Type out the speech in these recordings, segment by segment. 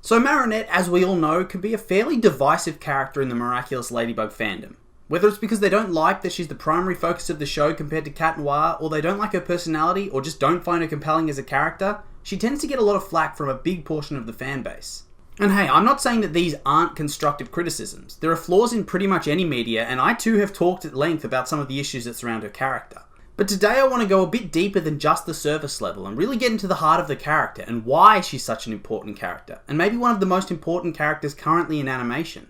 So Marinette, as we all know, can be a fairly divisive character in the Miraculous Ladybug fandom. Whether it's because they don't like that she's the primary focus of the show compared to Cat Noir, or they don't like her personality, or just don't find her compelling as a character, she tends to get a lot of flack from a big portion of the fan base. And hey, I'm not saying that these aren't constructive criticisms. There are flaws in pretty much any media, and I too have talked at length about some of the issues that surround her character. But today I want to go a bit deeper than just the surface level and really get into the heart of the character and why she's such an important character, and maybe one of the most important characters currently in animation.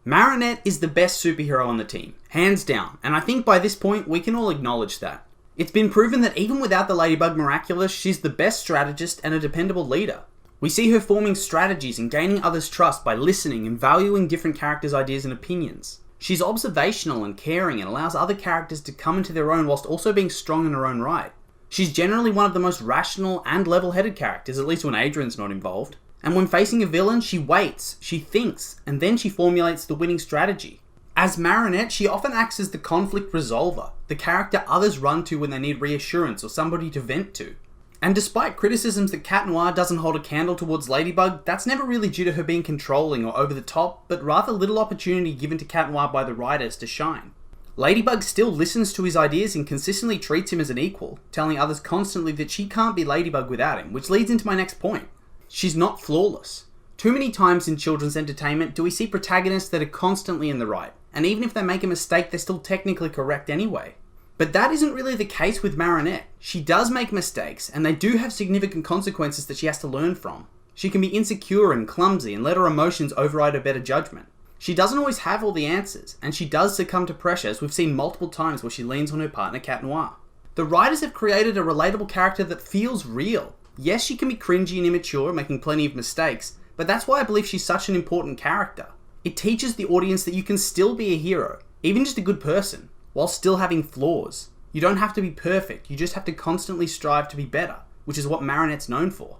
Marinette is the best superhero on the team, hands down, and I think by this point we can all acknowledge that. It's been proven that even without the Ladybug Miraculous, she's the best strategist and a dependable leader. We see her forming strategies and gaining others' trust by listening and valuing different characters' ideas and opinions. She's observational and caring and allows other characters to come into their own whilst also being strong in her own right. She's generally one of the most rational and level-headed characters, at least when Adrian's not involved. And when facing a villain, she waits, she thinks, and then she formulates the winning strategy. As Marinette, she often acts as the conflict resolver, the character others run to when they need reassurance or somebody to vent to. And despite criticisms that Cat Noir doesn't hold a candle towards Ladybug, that's never really due to her being controlling or over the top, but rather little opportunity given to Cat Noir by the writers to shine. Ladybug still listens to his ideas and consistently treats him as an equal, telling others constantly that she can't be Ladybug without him, which leads into my next point. She's not flawless. Too many times in children's entertainment do we see protagonists that are constantly in the right, and even if they make a mistake, they're still technically correct anyway. But that isn't really the case with Marinette. She does make mistakes, and they do have significant consequences that she has to learn from. She can be insecure and clumsy and let her emotions override her better judgment. She doesn't always have all the answers, and she does succumb to pressure, as we've seen multiple times where she leans on her partner Cat Noir. The writers have created a relatable character that feels real. Yes, she can be cringy and immature, making plenty of mistakes, but that's why I believe she's such an important character. It teaches the audience that you can still be a hero, even just a good person, while still having flaws. You don't have to be perfect, you just have to constantly strive to be better, which is what Marinette's known for.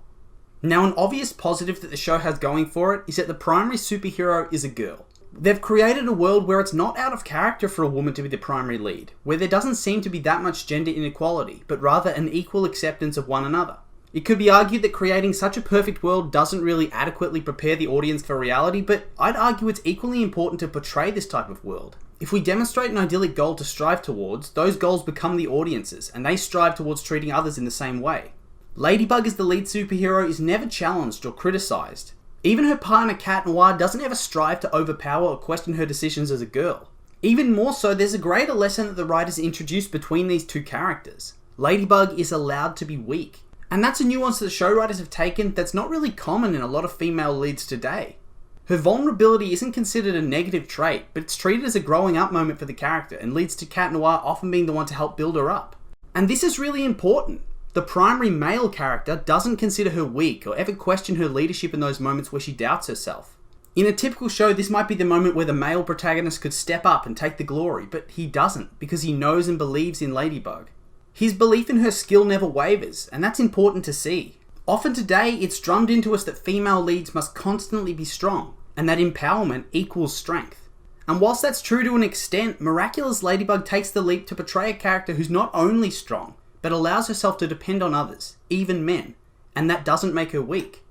Now, an obvious positive that the show has going for it is that the primary superhero is a girl. They've created a world where it's not out of character for a woman to be the primary lead, where there doesn't seem to be that much gender inequality, but rather an equal acceptance of one another. It could be argued that creating such a perfect world doesn't really adequately prepare the audience for reality, but I'd argue it's equally important to portray this type of world. If we demonstrate an idyllic goal to strive towards, those goals become the audience's, and they strive towards treating others in the same way. Ladybug as the lead superhero is never challenged or criticised. Even her partner Cat Noir doesn't ever strive to overpower or question her decisions as a girl. Even more so, there's a greater lesson that the writers introduced between these two characters. Ladybug is allowed to be weak. And that's a nuance that the show writers have taken that's not really common in a lot of female leads today. Her vulnerability isn't considered a negative trait, but it's treated as a growing up moment for the character and leads to Cat Noir often being the one to help build her up. And this is really important. The primary male character doesn't consider her weak or ever question her leadership in those moments where she doubts herself. In a typical show, this might be the moment where the male protagonist could step up and take the glory, but he doesn't because he knows and believes in Ladybug. His belief in her skill never wavers, and that's important to see. Often today, it's drummed into us that female leads must constantly be strong, and that empowerment equals strength. And whilst that's true to an extent, Miraculous Ladybug takes the leap to portray a character who's not only strong, but allows herself to depend on others, even men, and that doesn't make her weak.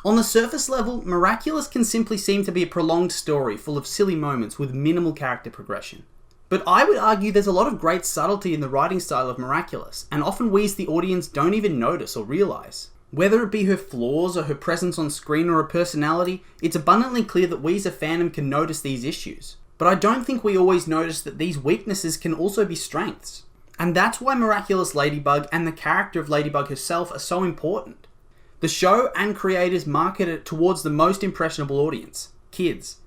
On the surface level, Miraculous can simply seem to be a prolonged story full of silly moments with minimal character progression. But I would argue there's a lot of great subtlety in the writing style of Miraculous, and often we as the audience don't even notice or realise. Whether it be her flaws or her presence on screen or her personality, it's abundantly clear that we as a fandom can notice these issues. But I don't think we always notice that these weaknesses can also be strengths. And that's why Miraculous Ladybug and the character of Ladybug herself are so important. The show and creators market it towards the most impressionable audience, kids.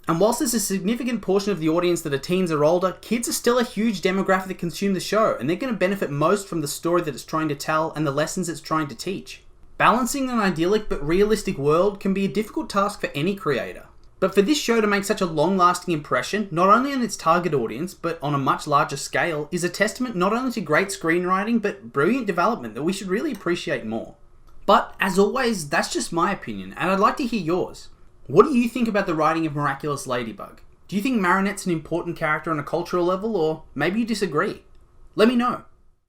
And whilst there's a significant portion of the audience that are teens or older, kids are still a huge demographic that consume the show, and they're going to benefit most from the story that it's trying to tell and the lessons it's trying to teach. Balancing an idyllic but realistic world can be a difficult task for any creator. But for this show to make such a long-lasting impression, not only on its target audience, but on a much larger scale, is a testament not only to great screenwriting, but brilliant development that we should really appreciate more. But, as always, that's just my opinion, and I'd like to hear yours. What do you think about the writing of Miraculous Ladybug? Do you think Marinette's an important character on a cultural level, or maybe you disagree? Let me know.